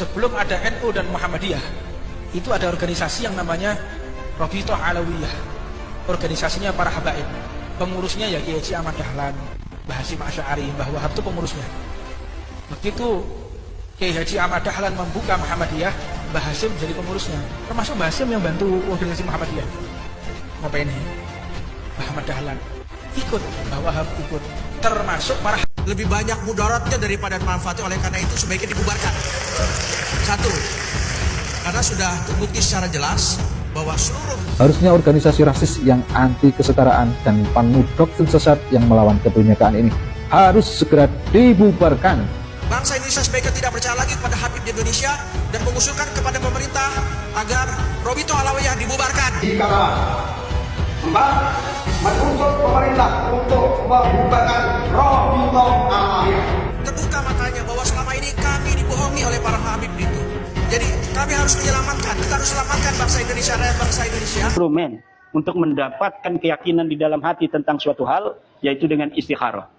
sebelum ada NU dan Muhammadiyah, itu ada organisasi yang namanya Rabithah Alawiyah. Organisasinya para habaib. Pengurusnya ya Kiai Haji Ahmad Dahlan, Mbah Hasyim Asy'ari, Mbah Wahab itu pengurusnya. Begitu Kiai Haji Ahmad Dahlan membuka Muhammadiyah, Mbah Hasyim jadi pengurusnya. Termasuk Mbah Hasyim yang bantu organisasi Muhammadiyah. Ngapain ini? Mbah Ahmad Dahlan ikut, Mbah Wahab ikut. Termasuk para lebih banyak mudaratnya daripada manfaatnya, oleh karena itu sebaiknya dibubarkan. Satu, karena sudah terbukti secara jelas bahwa seluruh harusnya organisasi rasis yang anti kesetaraan dan penuh doktrin sesat yang melawan kebinekaan ini harus segera dibubarkan. Bangsa Indonesia sebaiknya tidak percaya lagi kepada Habib di Indonesia dan mengusulkan kepada pemerintah agar Rabithah Alawiyah dibubarkan. Empat, menuntut pemerintah untuk membubarkan Rabithah Alawiyah. Terbuka matanya bahwa selama ini kami dibohongi oleh para Habib itu. Jadi kami harus menyelamatkan, kita harus selamatkan bangsa Indonesia, rakyat bangsa Indonesia. Instrumen untuk mendapatkan keyakinan di dalam hati tentang suatu hal, yaitu dengan istikharah.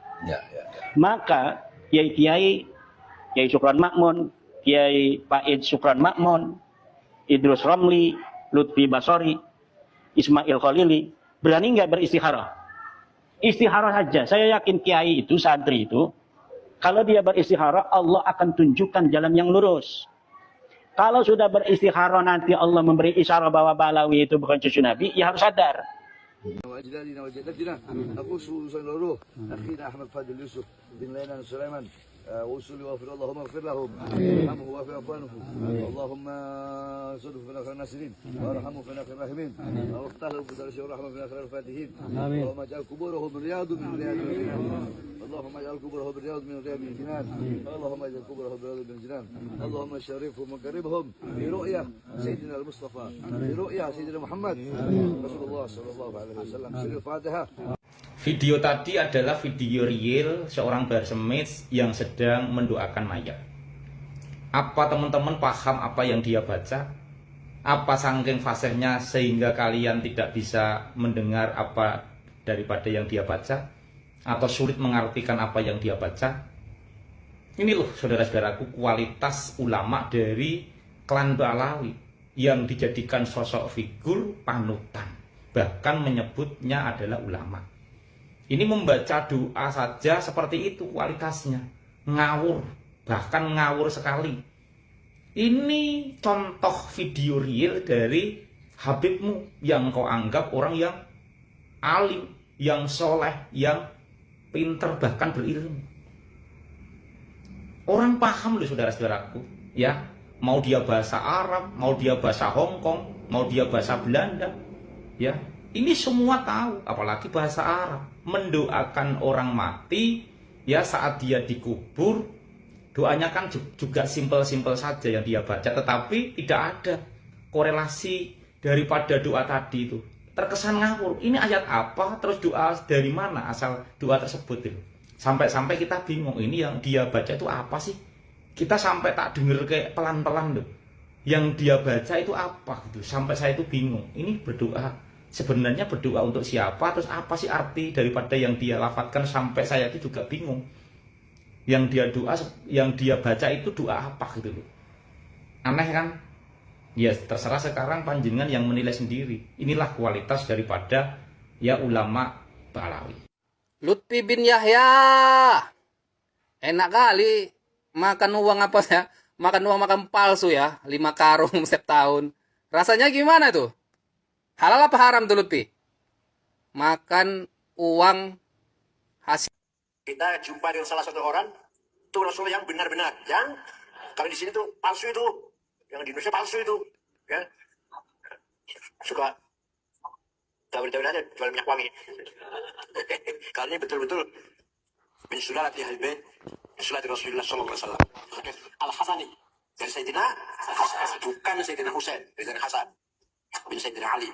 Maka kiai-kiai, Kiai Syukran Makmun, Kiai Faid Syukran Makmun, Idrus Ramli, Lutfi Basori, Ismail Khalili, berani nggak beristikharah? Istikharah saja. Saya yakin kiai itu, santri itu, kalau dia beristikharah, Allah akan tunjukkan jalan yang lurus. Kalau sudah beristikharah nanti Allah memberi isyarat bahwa Balawi itu bukan cucu Nabi, ya harus sadar. Aku seluruh akhina Ahmad Fadil Yusuf bin Lainan Sulaiman وصلي واغفر اللهم اغفر لهم وارحمه واعف عنه اللهم صدق في اخر الناصرين وارحمه في اخر الراحمين وافتح له بدرجه ورحمه في اخر الفاتحين اللهم اجعل قبورهم رياض من رياض الجنان اللهم اجعل قبورهم رياض من رياض الجنان اللهم اجعل قبورهم رياض من الجنان اللهم شرفهم وقربهم برؤيا سيدنا المصطفى برؤيا سيدنا محمد رسول الله صلى الله عليه وسلم سر الفاتحه. Video tadi adalah video real seorang barsemits yang sedang mendoakan mayat. Apa teman-teman paham apa yang dia baca? Apa saking fasihnya sehingga kalian tidak bisa mendengar apa daripada yang dia baca? Atau sulit mengartikan apa yang dia baca? Ini loh saudara-saudaraku, kualitas ulama dari klan Balawi yang dijadikan sosok figur panutan. Bahkan menyebutnya adalah ulama. Ini membaca doa saja seperti itu kualitasnya. Ngawur, bahkan ngawur sekali. Ini contoh video real dari Habibmu yang kau anggap orang yang alim, yang soleh, yang pinter, bahkan berilmu. Orang paham loh saudara-saudaraku, ya. Mau dia bahasa Arab, mau dia bahasa Hongkong, mau dia bahasa Belanda, ya. Ini semua tahu, apalagi bahasa Arab. Mendoakan orang mati, ya saat dia dikubur, doanya kan juga simpel-simpel saja yang dia baca, tetapi tidak ada korelasi daripada doa tadi itu. Terkesan ngawur, ini ayat apa, terus doa dari mana asal doa tersebut itu. Sampai-sampai kita bingung, ini yang dia baca itu apa sih? Kita sampai tak dengar kayak pelan-pelan loh. Yang dia baca itu apa gitu, sampai saya itu bingung. Ini berdoa. Sebenarnya berdoa untuk siapa, terus apa sih arti daripada yang dia lafadzkan, sampai saya itu juga bingung. Yang dia doa, yang dia baca itu doa apa gitu loh. Aneh kan? Ya terserah sekarang panjenengan yang menilai sendiri. Inilah kualitas daripada ya ulama Balawi. Lutfi bin Yahya, enak kali makan uang apa ya? Makan uang makan palsu ya, 5 karung setiap tahun. Rasanya gimana tuh? Halal apa haram tuh Lutfi? Makan uang hasil. Kita jumpa dengan salah satu orang, itu Rasul yang benar-benar, yang kalau di sini tuh palsu itu, yang di Indonesia palsu itu, ya suka tawar-tawar aja jual minyak wangi. Kali ini betul-betul min sulati ahlul bait, sulati Rasulullah sallallahu alaihi wasallam. Al-Hasani dari Sayyidina Hasan, bukan Sayyidina Husain, Sayyidina Hasan bin Sayyidina Ali.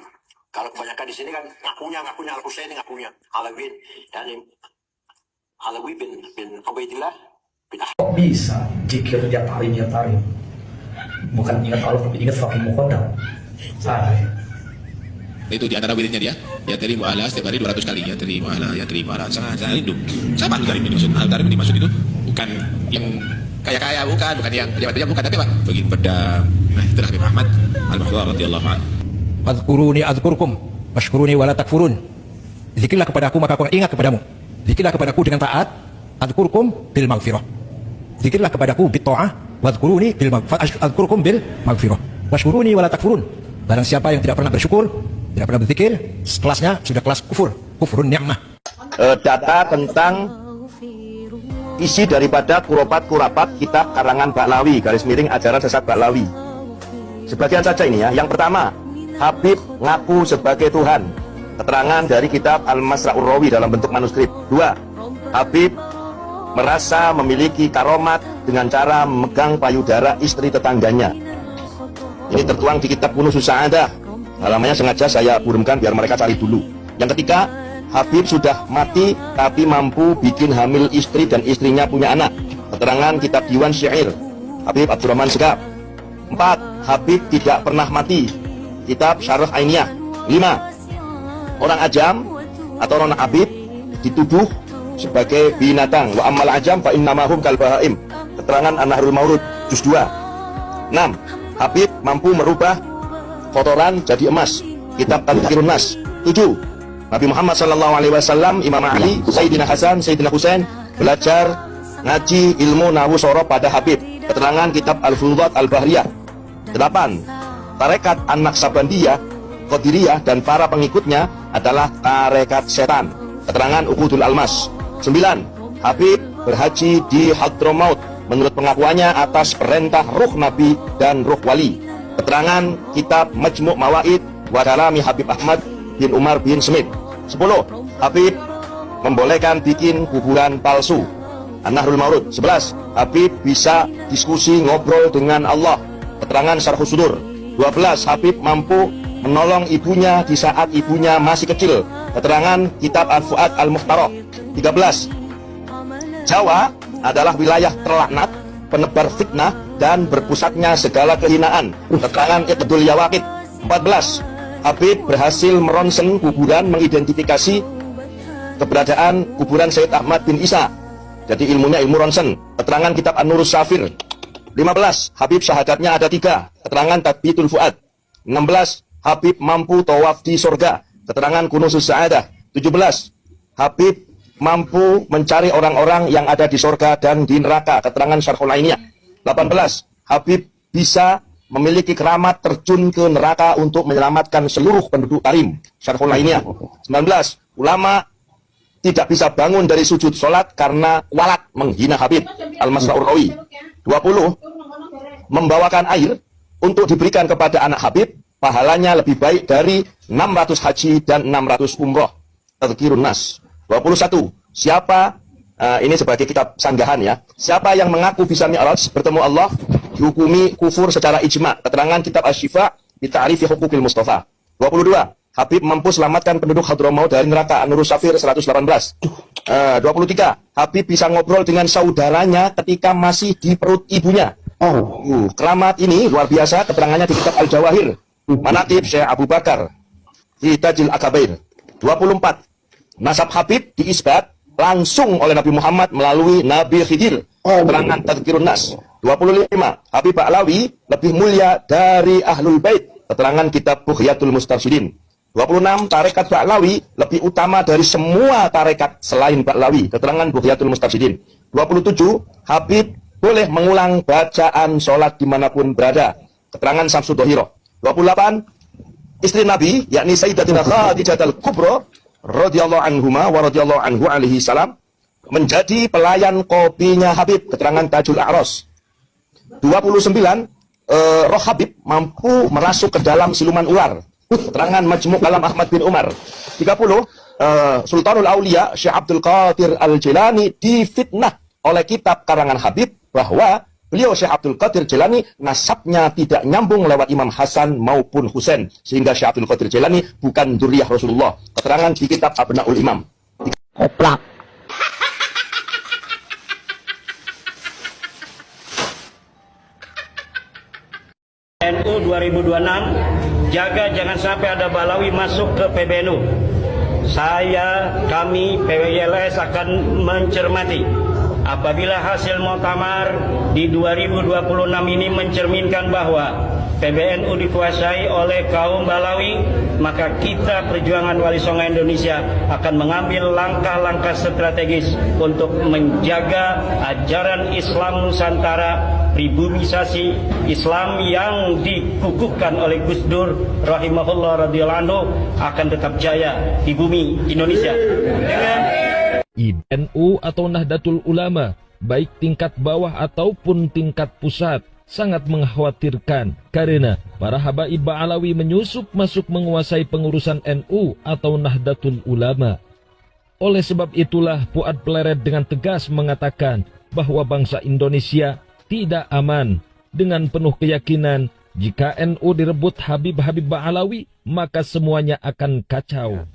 Kalau kebanyakan di sini kan ngakunya Al-Husaini, ngakunya Alawi, yani Alawi bin Ubaidillah bin Kok bisa jikir dia tarim bukan ingat Allah tapi ingat fakih muqaddam. Itu di antara wiridnya dia, ya terima Allah setiap hari 200 kali, ya terima Allah, ya terima Allah. Saya rindu. Saya malu dari maksud al-tarim dimaksud itu bukan yang kaya-kaya, bukan yang pejabat-pejabat, bukan, tapi apa? Bagi pada itulah Habib Ahmad Al-Mahdhur radhiyallahu anhu. Adhkuruni adhkurkum washkuruni wala takfurun. Zikirlah kepadaku maka aku akan ingat kepadamu. Zikirlah kepadaku dengan taat, adhkurkum bil maghfirah. Zikirlah kepadaku bit ta'ah, wadhkuruni bil maghfirah, adhkurkum bil maghfirah. Washkuruni wala takfurun. Barang siapa yang tidak pernah bersyukur, tidak pernah berzikir, kelasnya sudah kelas kufur, kufrun ni'mah. Data tentang isi daripada kurapat kitab karangan Ba'lawi _ ajaran sesat Ba'lawi. Sebagian saja ini ya. Yang pertama, Habib ngaku sebagai Tuhan. Keterangan dari kitab Al-Masra'ur Rawi dalam bentuk manuskrip. 2. Habib merasa memiliki karomat dengan cara memegang payudara istri tetangganya. Ini tertuang di kitab Kunuzus Sa'adah. Halamannya sengaja saya burumkan biar mereka cari dulu. Yang ketiga, Habib sudah mati tapi mampu bikin hamil istri dan istrinya punya anak. Keterangan kitab Diwan Syair Habib Abdurrahman Segaf. 4. Habib tidak pernah mati. Kitab Syarah Ainiyah. 5. Orang ajam atau orang Habib dituduh sebagai binatang. Wa ammal ajam fa innamahum kal bahaim. Keterangan An-Nahrul Maurud juz 2. 6. Habib mampu merubah kotoran jadi emas. Kitab Tadhkirun Nas. 7. Nabi Muhammad SAW, Imam Ali, Sayyidina Hasan, Sayyidina Husain belajar ngaji ilmu nahu sorof pada Habib. Keterangan kitab Al-Fudhat Al-Bahriyah. 8. Tarekat Anak Sabandiyah, Qadiriyah dan para pengikutnya adalah tarekat setan. Keterangan Uqudul Almas. 9. Habib berhaji di Hadramaut menurut pengakuannya atas perintah ruh Nabi dan ruh wali. Keterangan kitab Majmu' Mawaid wa Kalami Habib Ahmad bin Umar bin Smith. 10. Habib membolehkan bikin kuburan palsu. An-Nahrul Maurud. 11. Habib bisa diskusi ngobrol dengan Allah. Keterangan Syarhus Sudur. 12. Habib mampu menolong ibunya di saat ibunya masih kecil. Keterangan kitab Al-Fuad Al-Mukhtarah. 13. Jawa adalah wilayah terlaknat, penebar fitnah dan berpusatnya segala kehinaan. Keterangan Iqdul Yawaqid. 14. Habib berhasil meronsen kuburan, mengidentifikasi keberadaan kuburan Sayyid Ahmad bin Isa. Jadi ilmunya ilmu ronsen. Keterangan kitab An-Nurus Safir. 15. Habib syahadatnya ada 3. Keterangan Tadbitul Fuad. 16. Habib mampu tawaf di surga. Keterangan Kunuzus Sa'adah. 17. Habib mampu mencari orang-orang yang ada di surga dan di neraka. Keterangan Syarhul Ainiyah. 18. Habib bisa memiliki keramat terjun ke neraka untuk menyelamatkan seluruh penduduk Tarim. Syarhul Ainiyah. 19. Ulama tidak bisa bangun dari sujud sholat karena walat menghina Habib. Al-Masra'ur Rawi. 20. Membawakan air untuk diberikan kepada anak Habib, pahalanya lebih baik dari 600 haji dan 600 umroh. Tadhkirun Nas. 21. Siapa, ini sebagai kitab sanggahan ya, siapa yang mengaku bisa mi'raj bertemu Allah dihukumi kufur secara ijma. Keterangan kitab Asy-Syifa bi Ta'rifi Huquqil Mustafa. 22. Habib mampu selamatkan penduduk Hadramaut dari neraka. An-Nurus Safir 118. 23. Habib bisa ngobrol dengan saudaranya ketika masih di perut ibunya. Keramat ini luar biasa. Keterangannya di kitab Al-Jawahir Manaqib Syekh Abu Bakar di Tajil Akabair. 24. Nasab Habib diisbat langsung oleh Nabi Muhammad melalui Nabi Khidir. Keterangan Tadhkirun Nas. 25. Habib Ba'lawi lebih mulia dari Ahlul Bait. Keterangan kitab Bughyatul Mustarsyidin. 26. Tarekat Ba'lawi lebih utama dari semua tarekat selain Ba'lawi. Keterangan Bughyatul Mustarsyidin. 27. Habib boleh mengulang bacaan sholat dimanapun berada. Keterangan Samsud Dohiro. 28. Istri Nabi yakni Sayyidatina Khadijah Al-Kubra radhiyallahu anhuma wa radhiyallahu anhu alaihi salam menjadi pelayan kopinya Habib. Keterangan Tajul A'ros. 29. Roh Habib mampu merasuk ke dalam siluman ular. Keterangan Majmu' Kalam Ahmad bin Umar. 30. Sultanul Aulia Syekh Abdul Qadir Al-Jilani difitnah oleh kitab karangan Habib bahwa beliau Syekh Abdul Qadir Jilani nasabnya tidak nyambung lewat Imam Hasan maupun Husain, sehingga Syekh Abdul Qadir Jilani bukan dzurriyyah Rasulullah. Keterangan di kitab Abnaul Imam. Oplak. NU 2026, jaga jangan sampai ada Ba'lawi masuk ke PBNU. Kami PWILS akan mencermati apabila hasil muktamar di 2026 ini mencerminkan bahwa PBNU dikuasai oleh kaum Balawi, maka kita Perjuangan Wali Songo Indonesia akan mengambil langkah-langkah strategis untuk menjaga ajaran Islam Nusantara, pribumisasi Islam yang dikukuhkan oleh Gus Dur rahimahullah radhiyallahu anhu akan tetap jaya di bumi Indonesia. Dengan NU atau Nahdlatul Ulama, baik tingkat bawah ataupun tingkat pusat, sangat mengkhawatirkan karena para habaib Ba'alawi menyusup masuk menguasai pengurusan NU atau Nahdlatul Ulama. Oleh sebab itulah Fuad Pleret dengan tegas mengatakan bahwa bangsa Indonesia tidak aman. Dengan penuh keyakinan jika NU direbut Habib-Habib Ba'alawi, maka semuanya akan kacau.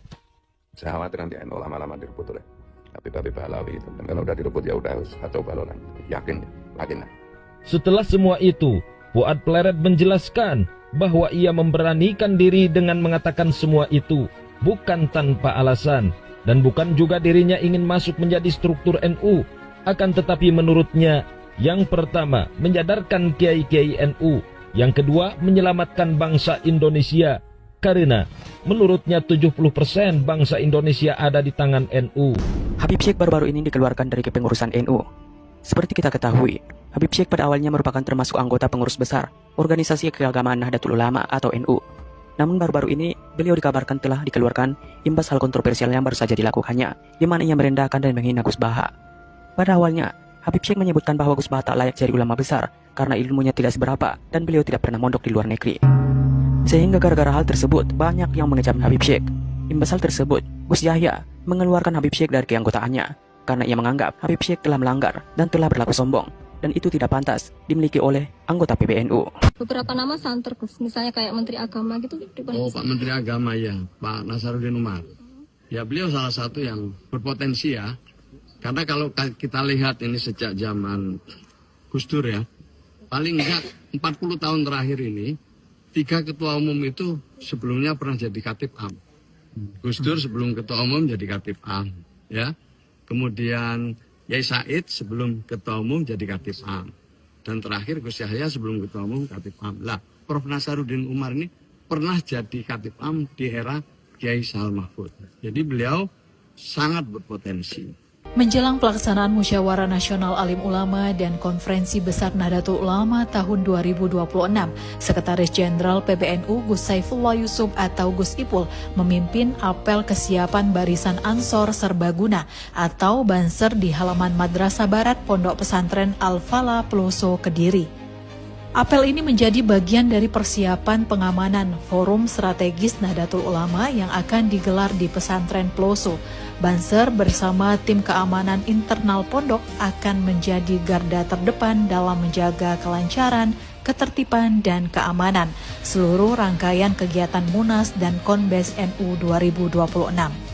Saya khawatir nanti NU lama-lama direbut oleh Habib-Habib Ba'alawi itu. Dan kalau udah direbut ya udah kacau balonan. Yakin. Setelah semua itu, Fuad Pleret menjelaskan bahwa ia memberanikan diri dengan mengatakan semua itu bukan tanpa alasan, dan bukan juga dirinya ingin masuk menjadi struktur NU. Akan tetapi menurutnya, yang pertama menyadarkan kiai-kiai NU, yang kedua menyelamatkan bangsa Indonesia, karena menurutnya 70% bangsa Indonesia ada di tangan NU. Habib Syekh baru-baru ini dikeluarkan dari kepengurusan NU. Seperti kita ketahui, Habib Syekh pada awalnya merupakan termasuk anggota pengurus besar Organisasi Keagamaan Nahdlatul Ulama atau NU. Namun baru-baru ini beliau dikabarkan telah dikeluarkan imbas hal kontroversial yang baru saja dilakukannya, di mana ia merendahkan dan menghina Gus Baha. Pada awalnya, Habib Syekh menyebutkan bahwa Gus Baha tak layak jadi ulama besar karena ilmunya tidak seberapa dan beliau tidak pernah mondok di luar negeri. Sehingga gara-gara hal tersebut banyak yang mengecam Habib Syekh. Imbas hal tersebut, Gus Yahya mengeluarkan Habib Syekh dari keanggotaannya karena ia menganggap Habib Syekh telah melanggar dan telah berlaku sombong, dan itu tidak pantas dimiliki oleh anggota PBNU. Beberapa nama santer, misalnya kayak Menteri Agama gitu. Oh, Pak Menteri Agama ya, Pak Nasaruddin Umar. Ya, beliau salah satu yang berpotensi ya. Karena kalau kita lihat ini sejak zaman Gus Dur ya, paling enggak 40 tahun terakhir ini, 3 ketua umum itu sebelumnya pernah jadi Khatib Am. Gus Dur sebelum ketua umum jadi Khatib Am, ya. Kemudian Yai Said sebelum ketua umum jadi Khatib Am. Dan terakhir Gus Yahya sebelum ketua umum Khatib Am. Lah, Prof Nasaruddin Umar ini pernah jadi Khatib Am di era Kiai Sahal Mahfud. Jadi beliau sangat berpotensi. Menjelang pelaksanaan Musyawarah Nasional Alim Ulama dan Konferensi Besar Nahdlatul Ulama tahun 2026, Sekretaris Jenderal PBNU Gus Saifullah Yusuf atau Gus Ipul memimpin apel kesiapan Barisan Ansor Serbaguna atau Banser di halaman Madrasah Barat Pondok Pesantren Al-Falah Peloso, Kediri. Apel ini menjadi bagian dari persiapan pengamanan Forum Strategis Nahdlatul Ulama yang akan digelar di Pesantren Peloso. Banser bersama tim keamanan internal pondok akan menjadi garda terdepan dalam menjaga kelancaran, ketertiban, dan keamanan seluruh rangkaian kegiatan Munas dan Konbes NU 2026.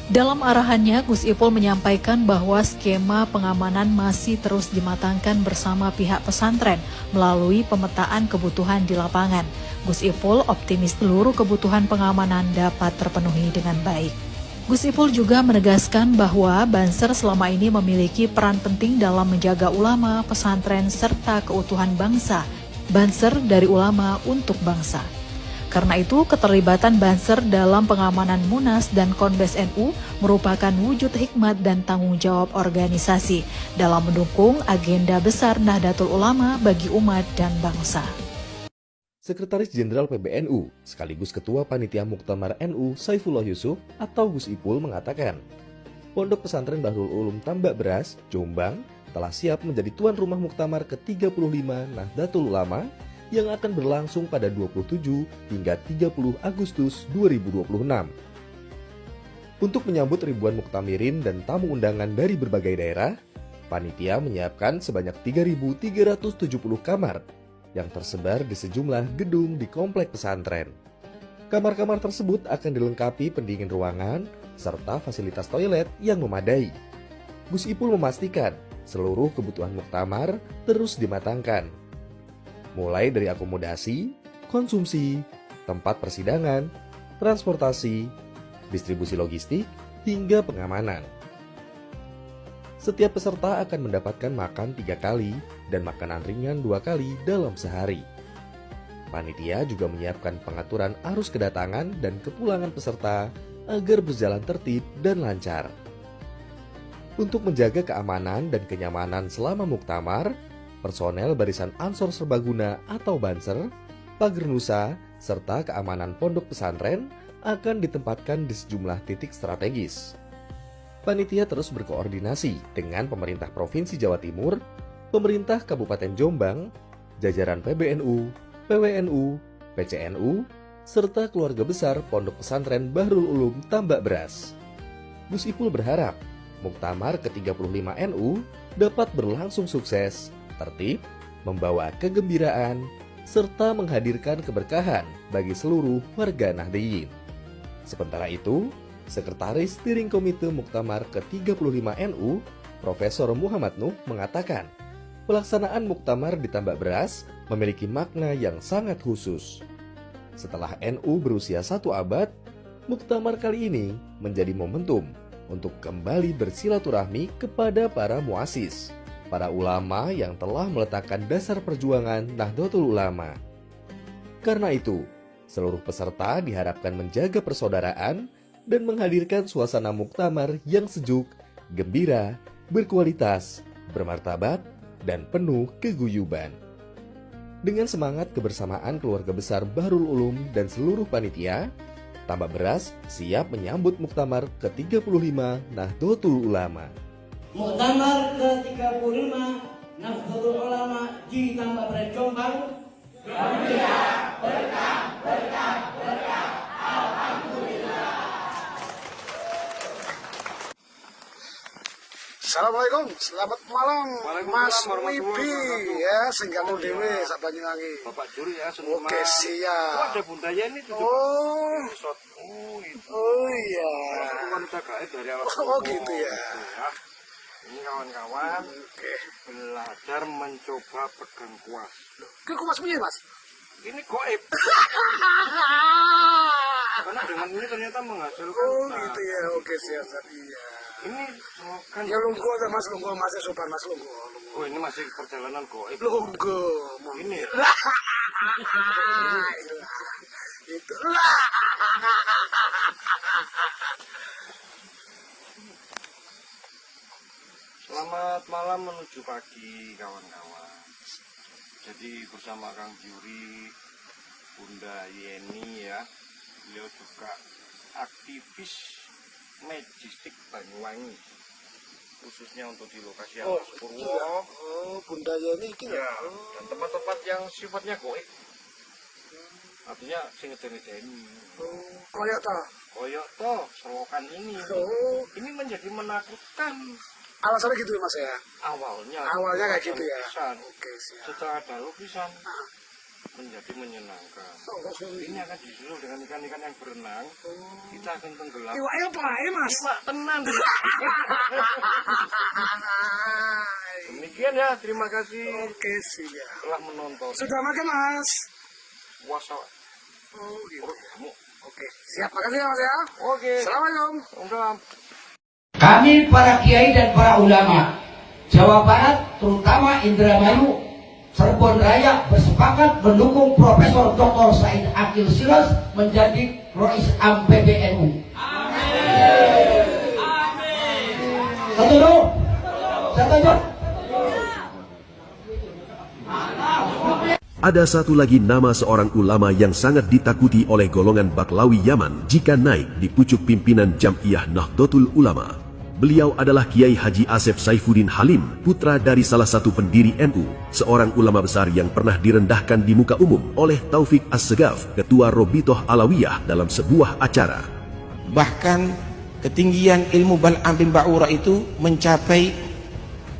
Dalam arahannya, Gus Ipul menyampaikan bahwa skema pengamanan masih terus dimatangkan bersama pihak pesantren melalui pemetaan kebutuhan di lapangan. Gus Ipul optimis seluruh kebutuhan pengamanan dapat terpenuhi dengan baik. Gus Ipul juga menegaskan bahwa Banser selama ini memiliki peran penting dalam menjaga ulama, pesantren, serta keutuhan bangsa. Banser dari ulama untuk bangsa. Karena itu, keterlibatan Banser dalam pengamanan Munas dan Konbes NU merupakan wujud hikmat dan tanggung jawab organisasi dalam mendukung agenda besar Nahdlatul Ulama bagi umat dan bangsa. Sekretaris Jenderal PBNU sekaligus Ketua Panitia Muktamar NU Saifullah Yusuf atau Gus Ipul mengatakan, Pondok Pesantren Bahrul Ulum Tambak Beras, Jombang telah siap menjadi tuan rumah Muktamar ke-35 Nahdlatul Ulama yang akan berlangsung pada 27 hingga 30 Agustus 2026. Untuk menyambut ribuan muktamirin dan tamu undangan dari berbagai daerah, panitia menyiapkan sebanyak 3.370 kamar yang tersebar di sejumlah gedung di komplek pesantren. Kamar-kamar tersebut akan dilengkapi pendingin ruangan serta fasilitas toilet yang memadai. Gus Ipul memastikan seluruh kebutuhan muktamar terus dimatangkan, mulai dari akomodasi, konsumsi, tempat persidangan, transportasi, distribusi logistik, hingga pengamanan. Setiap peserta akan mendapatkan makan 3 kali dan makanan ringan 2 kali dalam sehari. Panitia juga menyiapkan pengaturan arus kedatangan dan kepulangan peserta agar berjalan tertib dan lancar. Untuk menjaga keamanan dan kenyamanan selama muktamar, personel Barisan Ansor Serbaguna atau Banser, Pager Nusa, serta keamanan pondok pesantren akan ditempatkan di sejumlah titik strategis. Panitia terus berkoordinasi dengan pemerintah Provinsi Jawa Timur, pemerintah Kabupaten Jombang, jajaran PBNU, PWNU, PCNU, serta keluarga besar Pondok Pesantren Bahrul Ulum Tambak Beras. Gus Ipul berharap Muktamar ke-35 NU dapat berlangsung sukses, tertib, membawa kegembiraan, serta menghadirkan keberkahan bagi seluruh warga Nahdliyin. Sementara itu, Sekretaris Steering Komite Muktamar ke-35 NU, Profesor Muhammad Nuh mengatakan, pelaksanaan Muktamar di Tambak Beras memiliki makna yang sangat khusus. Setelah NU berusia 1 abad, Muktamar kali ini menjadi momentum untuk kembali bersilaturahmi kepada para muasis, para ulama yang telah meletakkan dasar perjuangan Nahdlatul Ulama. Karena itu, seluruh peserta diharapkan menjaga persaudaraan dan menghadirkan suasana muktamar yang sejuk, gembira, berkualitas, bermartabat, dan penuh keguyuban. Dengan semangat kebersamaan keluarga besar Bahrul Ulum dan seluruh panitia, Tambak Beras siap menyambut Muktamar ke-35 Nahdlatul Ulama. Muktamar ke-35 Nahdlatul Ulama di Tambak Beras Jombang. Gembira, berkah, berkah, berkah. Alhamdulillah. Assalamualaikum, selamat malam Mas Wibi ya, singkamu dewe sak Banyuwangi. Bapak Juri ya, oke siap. Oh, ada bundanya ini tuh. Oh iya. Wanita gaib dari awal. Oh gitu ya. Ini kawan-kawan, belajar mencoba pegang kuas. Ke kuas punya Mas? Ini goib. Karena dengan ini ternyata menghasilkan. Oh gitu ya, oke siap. Iya. Ini kan ya lunggu aja Mas, lunggu masih sopan Mas, lunggu. Oh ini masih perjalanan goib. Lunggu. Ini. Itu. Selamat malam menuju pagi kawan-kawan. Jadi bersama Kang Juri, Bunda Yeni ya, beliau juga aktivis Majestic Banyuwangi, khususnya untuk di lokasi yang Mas Purwo. Oh, Bunda Yeni ini ya. Dan tempat-tempat yang sifatnya goib. Artinya sing ngedeni-deni. Koyok toh selokan ini. Ini menjadi menakutkan. Alasannya gitu ya Mas ya? Awalnya kayak gitu ya. Oke, siap. Setelah ada lukisan menjadi menyenangkan. Ini akan disusul dengan ikan-ikan yang berenang. Kita akan tenggelam. Iwaknya apa ya Mas? Iwak tenang. Demikian ya, terima kasih. Oke siap. Telah menonton. Sudah makan Mas? Puasa. Oh gitu. Oke, siap, makasih ya Mas ya. Oke. Assalamualaikum. Kami para kiai dan para ulama Jawa Barat, terutama Indramayu, Cirebon Raya bersepakat mendukung Profesor Dr. Said Akil Siraj menjadi Rois Am PBNU. Amin. Setuju? Setuju? Ada satu lagi nama seorang ulama yang sangat ditakuti oleh golongan Baklawi Yaman jika naik di pucuk pimpinan Jam'iyah Nahdlatul Ulama. Beliau adalah Kiai Haji Asef Saifuddin Halim, putra dari salah satu pendiri NU, seorang ulama besar yang pernah direndahkan di muka umum oleh Taufik As-Segaf, ketua Robitoh Alawiyah dalam sebuah acara. Bahkan ketinggian ilmu Bal'am bin Ba'ura itu mencapai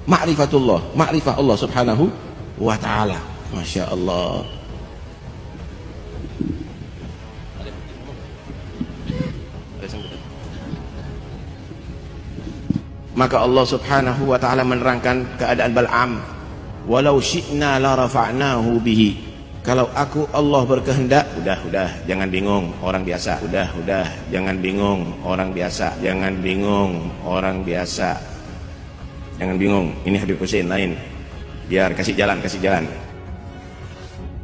ma'rifatullah, ma'rifah Allah subhanahu wa ta'ala. Masya Allah. Maka Allah subhanahu wa ta'ala menerangkan keadaan Bal'am, walau syi'na la rafa'nahu bihi. Kalau aku Allah berkehendak, udah, jangan bingung orang biasa. Udah, jangan bingung orang biasa. Jangan bingung orang biasa. Jangan bingung, ini Habib Hussein lain. Biar kasih jalan.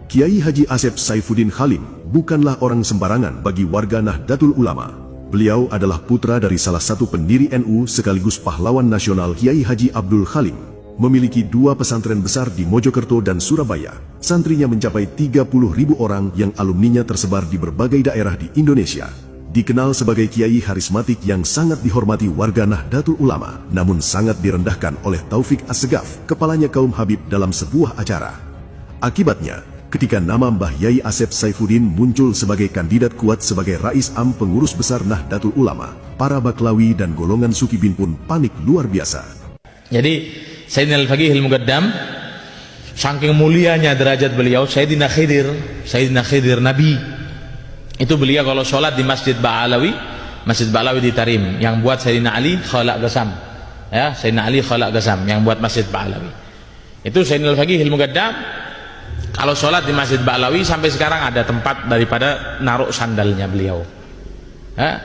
Kiai Haji Asep Saifuddin Halim bukanlah orang sembarangan bagi warga Nahdlatul Ulama. Beliau adalah putra dari salah satu pendiri NU sekaligus pahlawan nasional Kiai Haji Abdul Halim. Memiliki 2 pesantren besar di Mojokerto dan Surabaya. Santrinya mencapai 30.000 orang yang alumninya tersebar di berbagai daerah di Indonesia. Dikenal sebagai kiai harismatik yang sangat dihormati warga Nahdlatul Ulama, namun sangat direndahkan oleh Taufik Assegaf, kepalanya kaum Habib dalam sebuah acara. Akibatnya, ketika nama Mbah Yai Asep Saifuddin muncul sebagai kandidat kuat sebagai Rais Am pengurus besar Nahdlatul Ulama, para Baklawi dan golongan Sukibin pun panik luar biasa. Jadi Sayyidina Al-Faqih Al-Muqaddam, saking mulianya derajat beliau, Sayyidina Khidir Nabi, itu beliau kalau sholat di Masjid Ba'alawi di Tarim, yang buat Sayyidina Ali Khalaq Ghasam, ya, Sayyidina Ali Khalaq Ghasam yang buat Masjid Ba'alawi. Itu Sayyidina Al-Faqih Al-Muqaddam kalau sholat di Masjid Ba'alawi sampai sekarang ada tempat daripada naruh sandalnya beliau. Ya.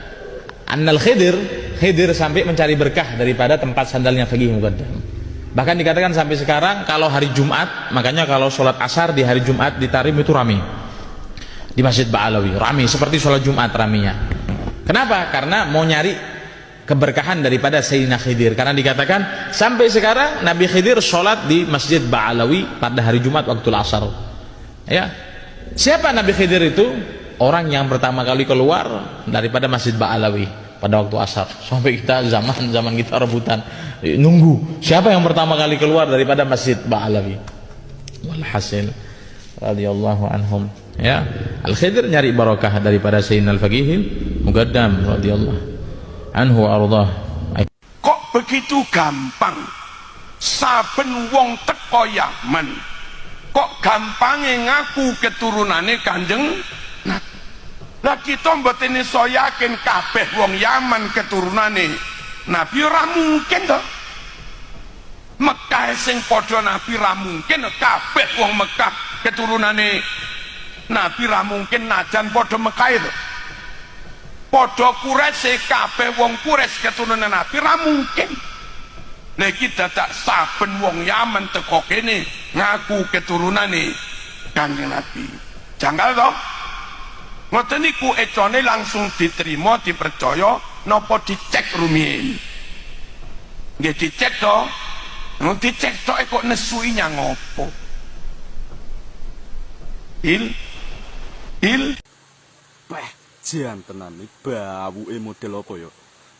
Annal Khidir sampai mencari berkah daripada tempat sandalnya Faqih Muqaddam. Bahkan dikatakan sampai sekarang kalau hari Jumat, makanya kalau sholat asar di hari Jumat di Tarim itu rame. Di Masjid Ba'alawi rame seperti sholat Jumat ramenya. Kenapa? Karena mau nyari keberkahan daripada Sayyidina Khidir. Karena dikatakan sampai sekarang Nabi Khidir sholat di Masjid Ba'alawi pada hari Jumat waktu asar. Ya, siapa Nabi Khidir itu? Orang yang pertama kali keluar daripada Masjid Ba'alawi pada waktu asar. Sampai kita zaman kita rebutan nunggu siapa yang pertama kali keluar daripada Masjid Ba'alawi. Walhasil radhiyallahu anhum, ya, Al-Khidir nyari barakah daripada Sayyidina Al-Faqih Muqaddam radhiyallahu anhu ardhah. Kok begitu gampang saben wong teko Yaman kok gampange ngaku keturunane Kanjeng Nabi. Lah kita mboten iso yakin kabeh wong Yaman keturunane Nabi, ora mungkin to. Mekah sing padha Nabi ra mungkin kabeh wong Mekah keturunane Nabi, ra mungkin najan padha Mekah itu. Padha Quraisy kabeh wong Quraisy keturunan Nabi, ra mungkin. Lah iki dadak saben wong Yaman teko kene ngaku keturunane Kanjeng Nabi. Janggal to? Ngoten niku econe langsung diterima, dipercaya napa dicek rumiyin. Nggih dicek to. Nek dicek tok kok nesui nyang opo? Il jan tenan iki bauke model apa ya?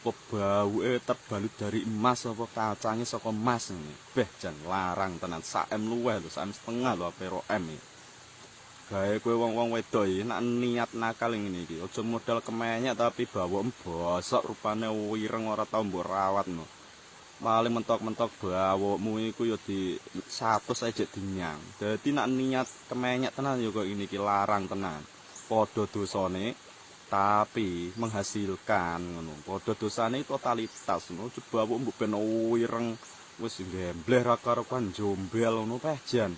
Kok bauke terbalut dari emas apa kacange saka emas ini? Beh jan larang tenan, sak M luweh lho, sak M setengah lho ape ro M iki. Gawe kowe wong-wong wedok iki nek niat nakal ngene iki, aja modal kemenyek tapi bawa bosok rupane wireng ora tau mbok rawatno. Paling mentok-mentok bawokmu iku ya di 100 aja dinyang. Dadi nek niat kemenyek tenan ya kok ini iki larang tenan. Padha dosane tapi menghasilkan ngono. Padha dosane totalitas ngono. Coba mbok ben wireng wis gembleh ra karo-karoan jombel ngono peh jan.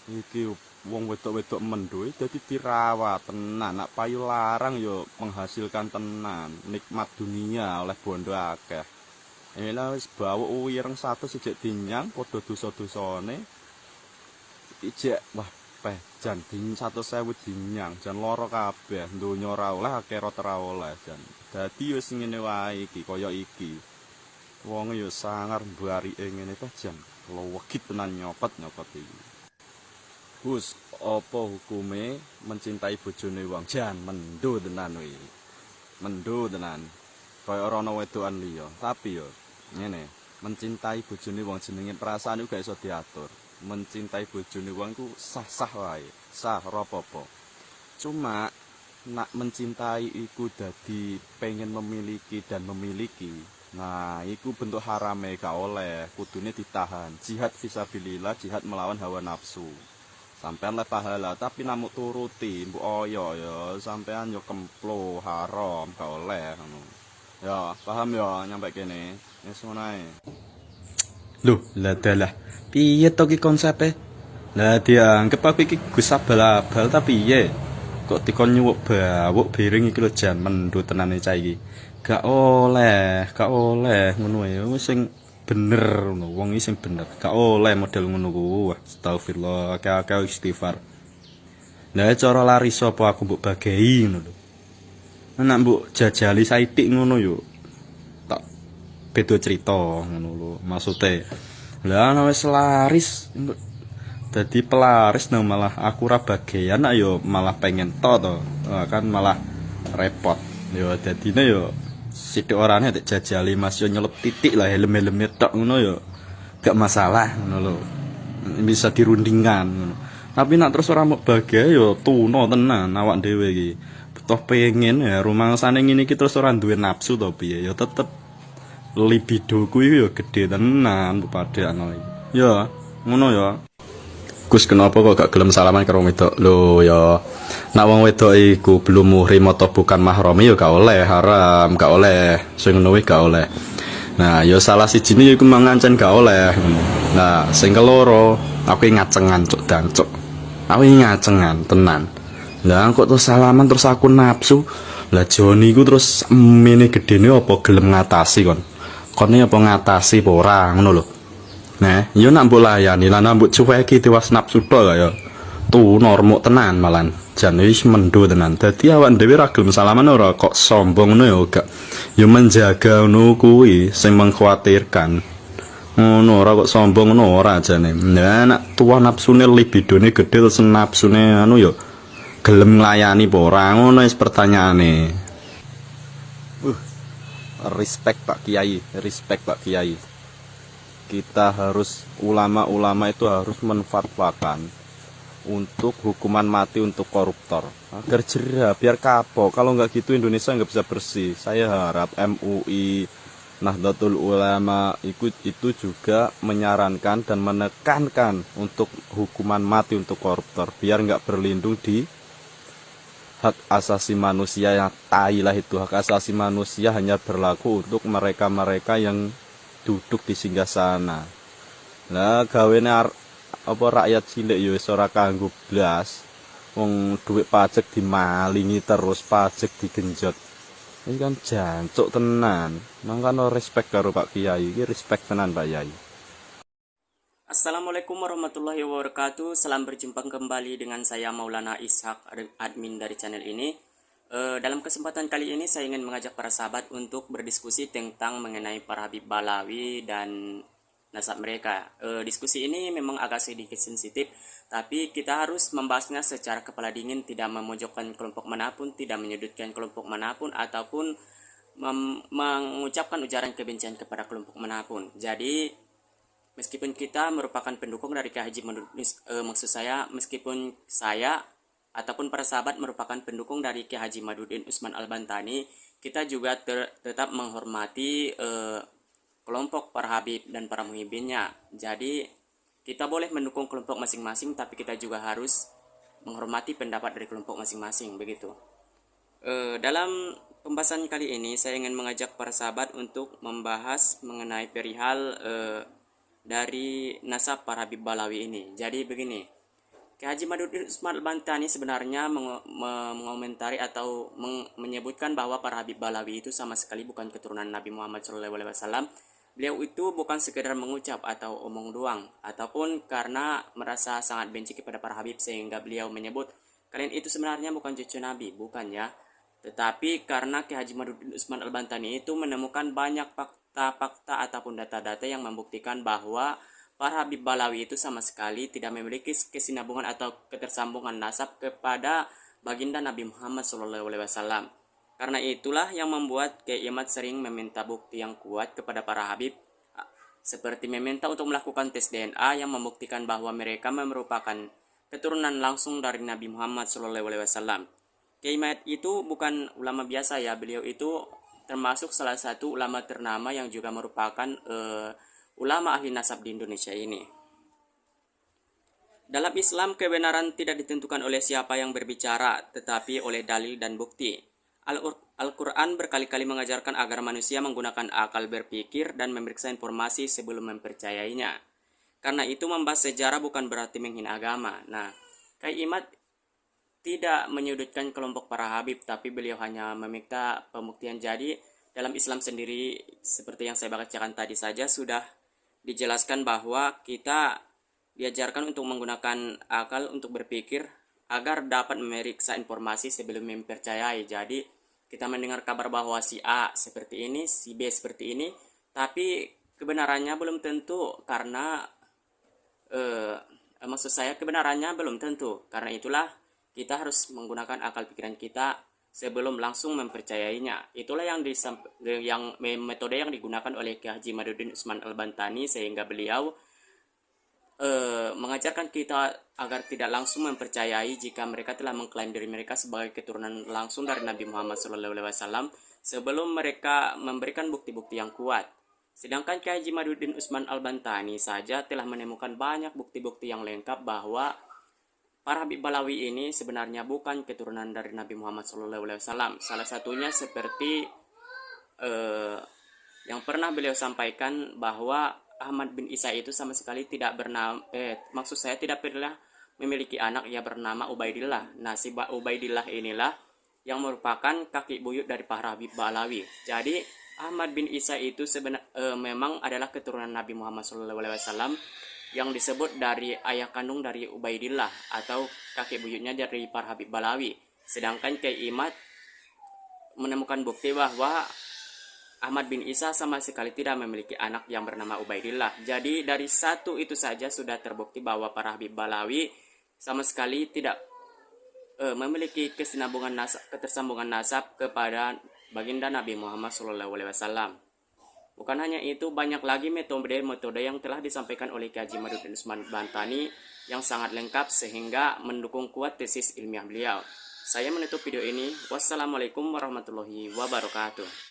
Iki wong wedok-wedok mendho dadi dirawat tenan. Nek payu larang ya menghasilkan tenan. Nikmat dunia oleh bondo akeh. Elah wis bawa wireng 100 sejak dinyang padha dosa-dosane. Ijek wah peh jan ding 100.000 dinyang jan lara kabeh donya ora oleh akhirat ora oleh jan. Dadi wis ngene wae iki kaya iki. Wong ya sangar mbarike ngene peh jan lewegit tenan nyopet iki. Gus, apa hukume mencintai bojone wong? Jan mendho tenan kuwi. Mendho tenan. Kaya ora ana wedokan liya, tapi yo ngene, mencintai bojone wong jenenge perasaan iku gak iso diatur. Mencintai bojone wong iku sah-sah wae, sah ora apa-apa. Cuma nak mencintai iku dadi pengen memiliki dan memiliki. Nah, iku bentuk harame gak oleh, kudune ditahan. Jihad fisabilillah, jihad melawan hawa nafsu. Sampean le pahala tapi namuk turuti, mbok oyo ya sampean yo kemplo haram gak oleh ngono. Ya, paham ya nyampe kene. Wis ngono ae. Loh, lah dalah. Piye to ki konsepe? Lah dianggep aku iki Gus abal-abal tapi piye? Kok dikon nyuwuk bawuk biring iki lho jan mendho tenane cah iki. Gak oleh ngono ae. Wis sing bener ngono, wong iki sing bener. Gak oleh model ngono ku. Wah, astagfirullah, akeh-akeh istighfar. Lah cara lari sapa aku mbok bagei ngono lho. Nek mbok jajali saitik ngono yo tak beda cerita ngono lho maksude. Lah ana wis laris dadi pelaris nang malah aku ora bagean yo malah pengen to. Kan malah repot. Yo dadine yo sithik orane tak jajali Mas yo nyelep titik lah helm-helme tok ngono yo gak masalah ngono lho. Bisa dirundingkan ngono. Tapi nak terus ora mau bahagia yo tuno tenan awak dhewe iki. Toh pengen ya rumangsane ngene iki terus ora duwe nafsu to piye ya tetep libido kuwi yo gede tenan padahal iki. Ya, ngono ya. Gus kenapa kok gak gelem salaman karo wedok? Lho ya. Nak wong wedok iku belum muhrim atau bukan mahram ya gak oleh, haram, gak oleh. Sing ngono gak oleh. Nah, ya salah sijine iku mangancen gak oleh. Nah, sing keloro aku ngacengan cuk dancuk. Aku ngacengan tenan. Lah kok terus salaman terus aku nafsu. Lah Joni ku terus mene gedene apa gelem ngatasi kon. Kone apa ngatasi apa ora ngono lho. Nah, yo nak mbok layani lan mbok cuweki tiwas nafsu tok ya. Tu normuk tenan malan. Jan wis mendo tenan. Dadi awak dhewe ra gelem salaman ora kok sombong ngono ya gak. Yo menjaga ngono kuwi sing mengkhawatirkan. Ngono ora kok sombong ngono ora jane. Nah, nek tuwa nafsune libidone gedhe terus nafsune anu yo gelem nglayani apa ora ngono wis pertanyaane. Respect Pak Kiai, respect Pak Kiai. Kita harus ulama-ulama itu harus menfatwakan untuk hukuman mati untuk koruptor agar jerah biar kapok. Kalau nggak gitu Indonesia nggak bisa bersih. Saya harap MUI Nahdlatul Ulama itu juga menyarankan dan menekankan untuk hukuman mati untuk koruptor biar nggak berlindung di hak asasi manusia yang tai lah itu. Hak asasi manusia hanya berlaku untuk mereka-mereka yang duduk di singgasana. Nah, gawene apa rakyat cilik ya wis ora kanggo blas. Wong duit pajak dimalingi terus, pajak digenjot. Ini kan jancuk tenan. Mangkano respect karo Pak Kiai, iki respect tenan Pak Kiai. Assalamualaikum warahmatullahi wabarakatuh. Salam berjumpa kembali dengan saya Maulana Ishak, admin dari channel ini. Dalam kesempatan kali ini saya ingin mengajak para sahabat untuk berdiskusi tentang mengenai para Habib Balawi dan nasab mereka. Diskusi ini memang agak sedikit sensitif, tapi kita harus membahasnya secara kepala dingin, tidak memojokkan kelompok manapun, tidak menyudutkan kelompok manapun, ataupun mengucapkan ujaran kebencian kepada kelompok manapun. Jadi meskipun kita merupakan pendukung dari Kiai Haji Madud, maksud saya meskipun saya ataupun para sahabat merupakan pendukung dari Kiai Haji Madudin Usman Al-Bantani, kita juga tetap menghormati kelompok para Habib dan para muhibinnya. Jadi kita boleh mendukung kelompok masing-masing, tapi kita juga harus menghormati pendapat dari kelompok masing-masing, begitu. Dalam pembahasan kali ini saya ingin mengajak para sahabat untuk membahas mengenai perihal dari nasab para Habib Balawi ini. Jadi begini, Kiai Haji Madudin Usman Al-Bantani sebenarnya mengomentari atau menyebutkan bahwa para Habib Balawi itu sama sekali bukan keturunan Nabi Muhammad SAW. Beliau itu bukan sekedar mengucap atau omong doang, ataupun karena merasa sangat benci kepada para Habib sehingga beliau menyebut kalian itu sebenarnya bukan cucu Nabi, bukan ya. Tetapi karena Kiai Haji Madudin Usman Al-Bantani itu menemukan banyak fakta ataupun data-data yang membuktikan bahwa para Habib Balawi itu sama sekali tidak memiliki kesinambungan atau ketersambungan nasab kepada baginda Nabi Muhammad SAW. Karena itulah yang membuat Kiai Imad sering meminta bukti yang kuat kepada para Habib, seperti meminta untuk melakukan tes DNA yang membuktikan bahwa mereka merupakan keturunan langsung dari Nabi Muhammad SAW. Kiai Imad itu bukan ulama biasa ya, beliau itu termasuk salah satu ulama ternama yang juga merupakan ulama ahli nasab di Indonesia ini. Dalam Islam, kebenaran tidak ditentukan oleh siapa yang berbicara, tetapi oleh dalil dan bukti. Al-Quran berkali-kali mengajarkan agar manusia menggunakan akal berpikir dan memeriksa informasi sebelum mempercayainya. Karena itu membahas sejarah bukan berarti menghina agama. Nah, Kiai Imad tidak menyudutkan kelompok para Habib, tapi beliau hanya meminta pembuktian. Jadi dalam Islam sendiri, seperti yang saya bacakan tadi saja, sudah dijelaskan bahwa kita diajarkan untuk menggunakan akal untuk berpikir agar dapat memeriksa informasi sebelum mempercayai. Jadi kita mendengar kabar bahwa si A seperti ini, si B seperti ini, tapi kebenarannya belum tentu karena maksud saya kebenarannya belum tentu. Karena itulah kita harus menggunakan akal pikiran kita sebelum langsung mempercayainya. Itulah yang metode yang digunakan oleh Kiai Haji Madudin Usman Al-Bantani, sehingga beliau mengajarkan kita agar tidak langsung mempercayai jika mereka telah mengklaim diri mereka sebagai keturunan langsung dari Nabi Muhammad SAW sebelum mereka memberikan bukti-bukti yang kuat. Sedangkan Kiai Haji Madudin Usman Al-Bantani saja telah menemukan banyak bukti-bukti yang lengkap bahwa para Habib Balawi ini sebenarnya bukan keturunan dari Nabi Muhammad SAW. Salah satunya seperti yang pernah beliau sampaikan bahwa Ahmad bin Isa itu sama sekali tidak tidak pernah memiliki anak yang bernama Ubaidillah. Nah, si Ubaidillah inilah yang merupakan kakek buyut dari para Habib Balawi. Jadi Ahmad bin Isa itu memang adalah keturunan Nabi Muhammad SAW yang disebut dari ayah kandung dari Ubaidillah atau kakek buyutnya dari para Habib Balawi. Sedangkan Kiai Imad menemukan bukti bahwa Ahmad bin Isa sama sekali tidak memiliki anak yang bernama Ubaidillah. Jadi dari satu itu saja sudah terbukti bahwa para Habib Balawi sama sekali tidak memiliki ketersambungan nasab kepada baginda Nabi Muhammad SAW. Bukan hanya itu, banyak lagi metode-metode yang telah disampaikan oleh Kiai Haji Madudin Usman Bantani yang sangat lengkap sehingga mendukung kuat tesis ilmiah beliau. Saya menutup video ini. Wassalamualaikum warahmatullahi wabarakatuh.